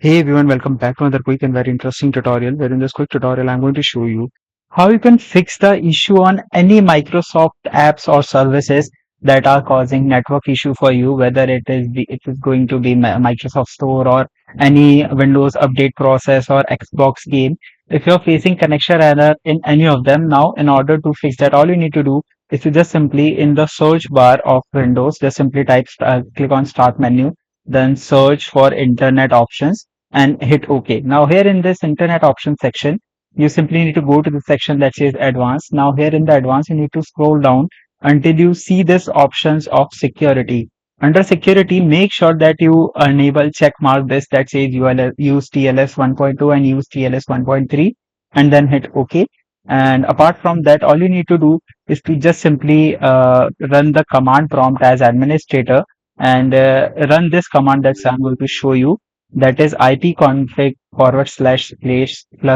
Hey everyone, welcome back to another quick and very interesting tutorial. Where in this quick tutorial, I'm going to show you how you can fix the issue on any Microsoft apps or services that are causing network issue for you, whether it is going to be Microsoft Store or any Windows update process or Xbox game. If you're facing connection error in any of them now, in order to fix that, all you need to do is to just simply in the search bar of Windows, just simply click on Start menu, then search for Internet options and hit OK. Now here in this internet options section, you simply need to go to the section that says advanced. Now here in the advanced, you need to scroll down until you see this options of security. Under security, make sure that you enable check mark this that says use TLS 1.2 and use TLS 1.3 and then hit OK. And apart from that, all you need to do is to just simply run the command prompt as administrator and run this command that I'm going to show you, that is ipconfig // plus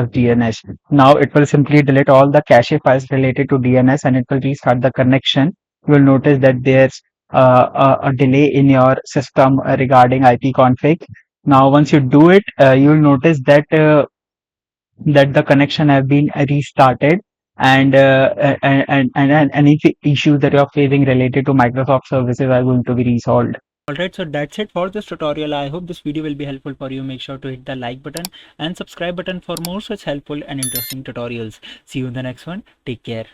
DNS. Now it will simply delete all the cache files related to DNS and it will restart the connection. You will notice that there's a delay in your system regarding ipconfig. Now once you do it, you will notice that the connection have been restarted and any issues that you are facing related to Microsoft services are going to be resolved. Alright, so that's it for this tutorial. I hope this video will be helpful for you. Make sure to hit the like button and subscribe button for more such helpful and interesting tutorials. See you in the next one. Take care.